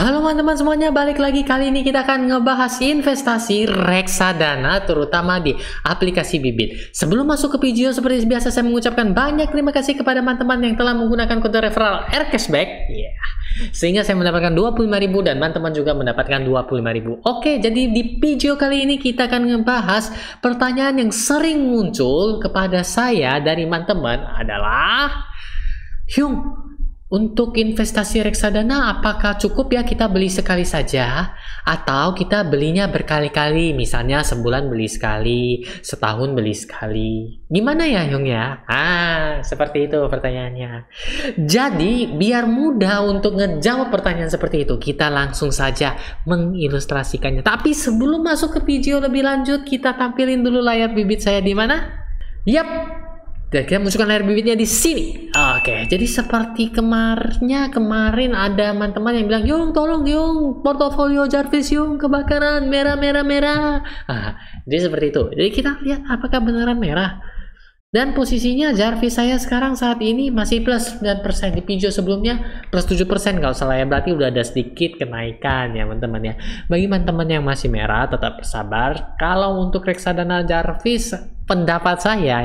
Halo teman-teman semuanya, balik lagi. Kali ini kita akan ngebahas investasi reksadana, terutama di aplikasi Bibit. Sebelum masuk ke video, seperti biasa saya mengucapkan banyak terima kasih kepada teman-teman yang telah menggunakan kode referral RCashback. Sehingga saya mendapatkan 25.000 dan teman-teman juga mendapatkan 25.000. Oke, jadi di video kali ini kita akan ngebahas pertanyaan yang sering muncul kepada saya dari teman-teman adalah, Hyung, untuk investasi reksadana apakah cukup ya kita beli sekali saja atau kita belinya berkali-kali, misalnya sebulan beli sekali, setahun beli sekali? Gimana ya Hyung ya? Seperti itu pertanyaannya. Jadi biar mudah untuk ngejawab pertanyaan seperti itu, kita langsung saja mengilustrasikannya. Tapi sebelum masuk ke video lebih lanjut, kita tampilin dulu layar bibit saya di mana? Yap. Dan kita munculkan layar bibitnya di sini. Oke, jadi seperti kemarin ada teman-teman yang bilang, Yung, tolong Yung, portofolio Jarvis Yung kebakaran, merah. Jadi seperti itu. Jadi kita lihat apakah beneran merah. Dan posisinya Jarvis saya sekarang saat ini masih plus 9%. Di video sebelumnya plus 7% kalau salah ya. Berarti udah ada sedikit kenaikan ya teman-teman ya. Bagi teman-teman yang masih merah tetap bersabar. Kalau untuk reksadana Jarvis, pendapat saya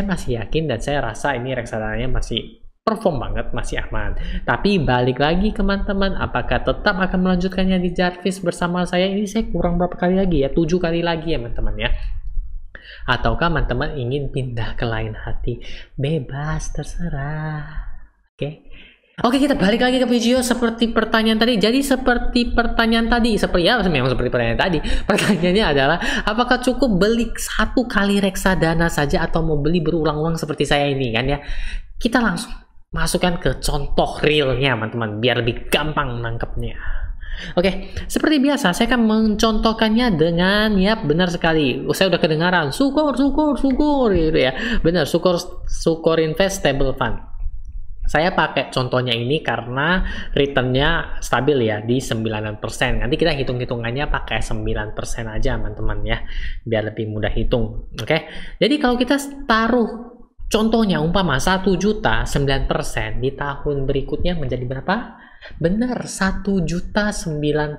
masih yakin dan saya rasa ini reksadananya masih perform banget, masih aman. Tapi balik lagi ke teman-teman, apakah tetap akan melanjutkannya di Jarvis bersama saya? Ini saya kurang berapa kali lagi ya, 7 kali lagi ya teman-teman ya. Ataukah teman-teman ingin pindah ke lain hati? Bebas, terserah. Oke, kita balik lagi ke video seperti pertanyaan tadi. Jadi seperti pertanyaan tadi, memang seperti pertanyaan tadi. Pertanyaannya adalah, apakah cukup beli satu kali reksadana saja atau mau beli berulang-ulang seperti saya ini kan ya? Kita langsung masukkan ke contoh realnya teman-teman, biar lebih gampang nangkepnya. Oke, seperti biasa saya akan mencontohkannya dengan, ya benar sekali, saya udah kedengaran Sukor gitu ya. Benar, Sukor Invest Stable Fund. Saya pakai contohnya ini karena returnnya stabil ya di 9%. Nanti kita hitung-hitungannya pakai 9% aja teman-teman ya, biar lebih mudah hitung. Oke, jadi kalau kita taruh contohnya umpama 1 juta 9%, di tahun berikutnya menjadi berapa? Benar, 1.090.000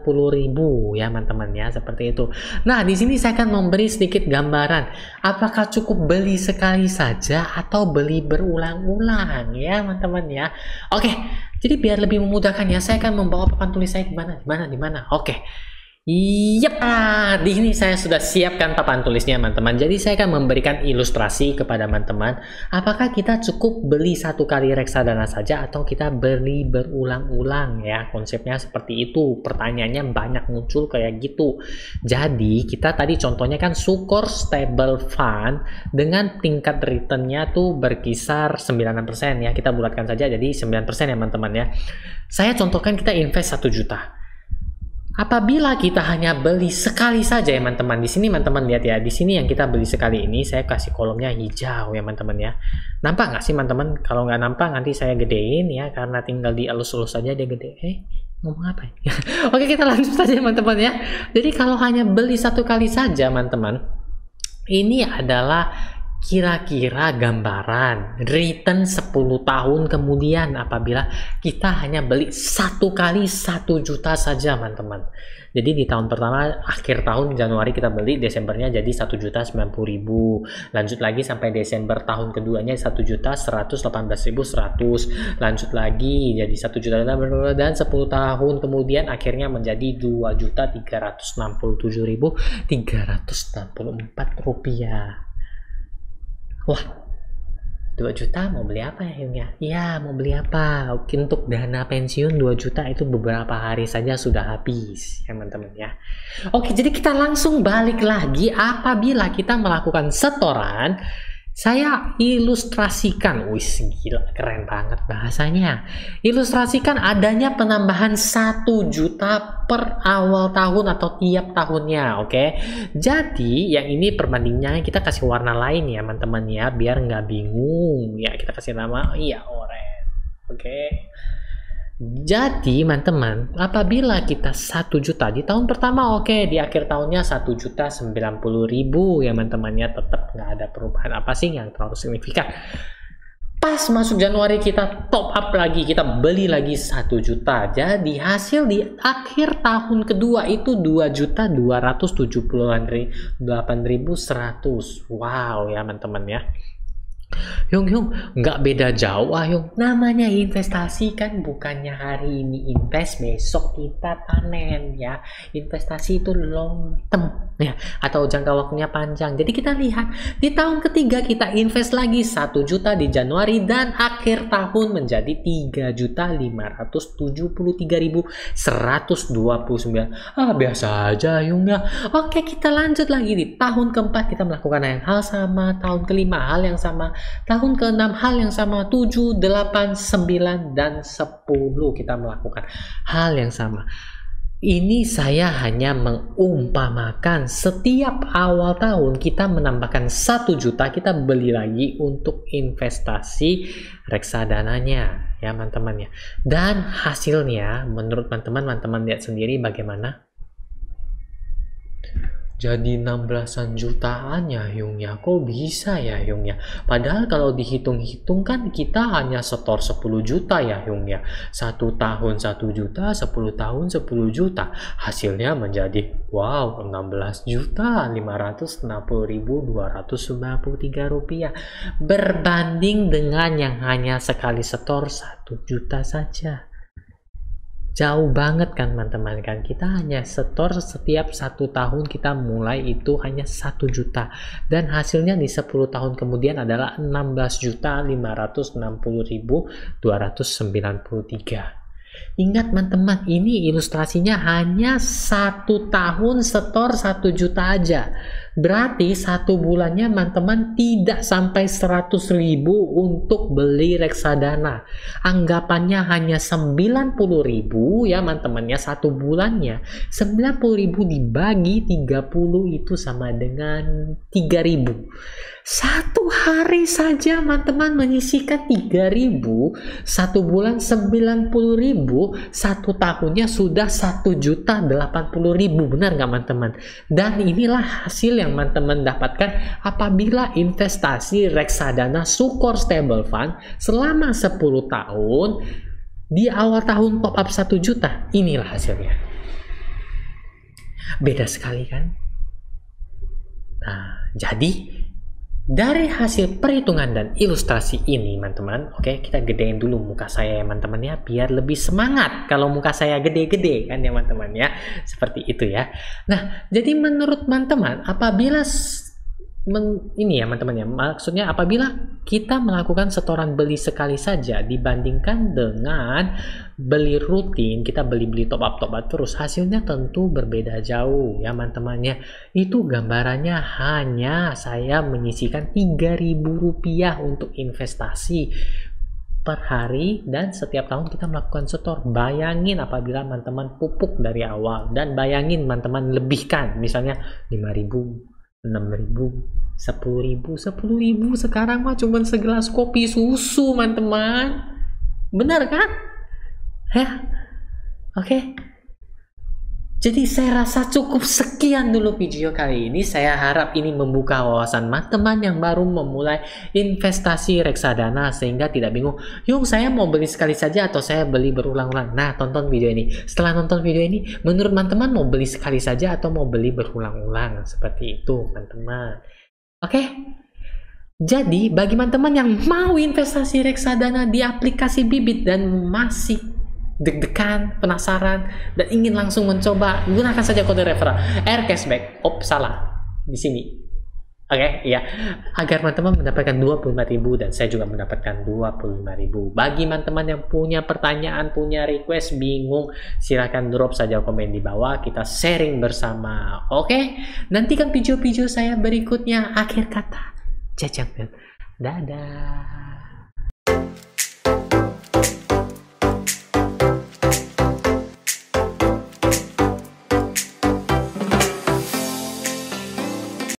ya teman-teman ya, seperti itu. Nah, di sini saya akan memberi sedikit gambaran apakah cukup beli sekali saja atau beli berulang-ulang ya teman-teman ya. Oke, jadi biar lebih memudahkan ya, saya akan membawa papan tulis saya di mana. Oke. Yap, di sini saya sudah siapkan papan tulisnya teman-teman. Jadi saya akan memberikan ilustrasi kepada teman-teman, apakah kita cukup beli satu kali reksadana saja atau kita beli berulang-ulang ya. Konsepnya seperti itu. Pertanyaannya banyak muncul kayak gitu. Jadi kita tadi contohnya kan Sukor Stable Fund dengan tingkat returnnya tuh berkisar 9% ya. Kita bulatkan saja jadi 9% ya teman-teman ya. Saya contohkan kita invest 1 juta. Apabila kita hanya beli sekali saja ya teman-teman, di sini teman-teman lihat ya, di sini yang kita beli sekali ini saya kasih kolomnya hijau ya teman-teman ya. Nampak nggak sih teman-teman? Kalau nggak nampak nanti saya gedein ya, karena tinggal dielus-elus saja dia gede. Ngomong apa ya? Oke, kita lanjut saja teman-teman ya. Jadi kalau hanya beli satu kali saja teman-teman, ini adalah kira-kira gambaran return 10 tahun kemudian apabila kita hanya beli satu kali 1 juta saja teman-teman. Jadi di tahun pertama, akhir tahun Januari kita beli, Desembernya jadi 1.090.000, lanjut lagi sampai Desember tahun keduanya 1.118.100, lanjut lagi jadi 1 juta dan 10 tahun kemudian akhirnya menjadi 2.367.364 rupiah. Wah, 2 juta mau beli apa ya? Ya, mau beli apa? Untuk dana pensiun 2 juta itu beberapa hari saja sudah habis, ya teman-teman ya. Oke, jadi kita langsung balik lagi apabila kita melakukan setoran. Saya ilustrasikan, wis gila keren banget bahasanya. Ilustrasikan adanya penambahan 1 juta per awal tahun atau tiap tahunnya, oke? Jadi yang ini perbandingannya kita kasih warna lain ya teman-teman ya, biar nggak bingung ya. Kita kasih nama oranye, oke? Jadi teman-teman, apabila kita 1 juta di tahun pertama, oke, di akhir tahunnya 1.090.000 ya teman-teman ya, tetap nggak ada perubahan apa sih yang terlalu signifikan. Pas masuk Januari kita top up lagi, kita beli lagi 1 juta. Jadi hasil di akhir tahun kedua itu 2.278.100. Wow ya teman-teman ya. Yung, nggak beda jauh Yung. Namanya investasi kan bukannya hari ini invest, besok kita panen ya. Investasi itu long term ya, atau jangka waktunya panjang. Jadi kita lihat di tahun ketiga kita invest lagi 1 juta di Januari dan akhir tahun menjadi 3.573.129. Biasa aja Yung ya. Oke, kita lanjut lagi di tahun keempat kita melakukan yang hal sama, tahun kelima hal yang sama, tahun ke-6 hal yang sama, 7, 8, 9, dan 10 kita melakukan hal yang sama. Ini saya hanya mengumpamakan setiap awal tahun kita menambahkan 1 juta, kita beli lagi untuk investasi reksadananya ya teman-teman ya. Dan hasilnya menurut teman-teman lihat sendiri bagaimana? Jadi 16-an jutaan ya Yung ya. Kok bisa ya Yung ya? Padahal kalau dihitung-hitung kan kita hanya setor 10 juta ya Yung ya. 1 tahun 1 juta, 10 tahun 10 juta. Hasilnya menjadi wow 16.560.293 rupiah. Berbanding dengan yang hanya sekali setor 1 juta saja. Jauh banget kan teman-teman kan, kita hanya setor setiap 1 tahun kita mulai itu hanya 1 juta dan hasilnya di 10 tahun kemudian adalah 16.560.293. Ingat teman-teman, ini ilustrasinya hanya 1 tahun setor 1 juta aja. Berarti 1 bulannya teman-teman tidak sampai 100.000 untuk beli reksadana. Anggapannya hanya 90.000 ya teman-teman ya, 1 bulannya. 90.000 dibagi 30 itu sama dengan 3.000. 1 hari saja teman-teman menyisihkan 3.000, 1 bulan 90.000, 1 tahunnya sudah 1.080.000. Benar nggak teman-teman? Dan inilah hasil yang teman-teman dapatkan apabila investasi reksadana Sukor Stable Fund selama 10 tahun. Di awal tahun top up 1 juta, inilah hasilnya. Beda sekali kan? Nah, jadi dari hasil perhitungan dan ilustrasi ini teman-teman, oke, kita gedein dulu muka saya ya teman-teman ya, biar lebih semangat kalau muka saya gede-gede kan ya teman-teman ya, seperti itu ya. Nah, jadi menurut teman-teman apabila ini ya teman-teman ya, maksudnya apabila kita melakukan setoran beli sekali saja dibandingkan dengan beli rutin, kita beli top up terus, hasilnya tentu berbeda jauh ya teman-teman ya. Itu gambarannya hanya saya menyisihkan 3.000 rupiah untuk investasi per hari dan setiap tahun kita melakukan setor. Bayangin apabila teman-teman pupuk dari awal dan bayangin teman-teman lebihkan misalnya 5.000, 6.000, 10.000 sekarang mah cuma segelas kopi susu teman-teman. Benar kan? Ya, oke. Jadi saya rasa cukup sekian dulu video kali ini. Saya harap ini membuka wawasan teman-teman yang baru memulai investasi reksadana sehingga tidak bingung, Yung saya mau beli sekali saja atau saya beli berulang-ulang. Nah, tonton video ini. Setelah nonton video ini, menurut teman-teman mau beli sekali saja atau mau beli berulang-ulang? Seperti itu teman-teman. Oke. Jadi bagi teman-teman yang mau investasi reksadana di aplikasi Bibit dan masih deg-degan, penasaran, dan ingin langsung mencoba, gunakan saja kode referral Aircashback. Salah di sini. Oke, ya. Agar teman-teman mendapatkan 25.000 dan saya juga mendapatkan 25.000. Bagi teman-teman yang punya pertanyaan, punya request, bingung, silahkan drop saja komen di bawah, kita sharing bersama. Oke? Nantikan video-video saya berikutnya. Akhir kata, Jajang. Dadah.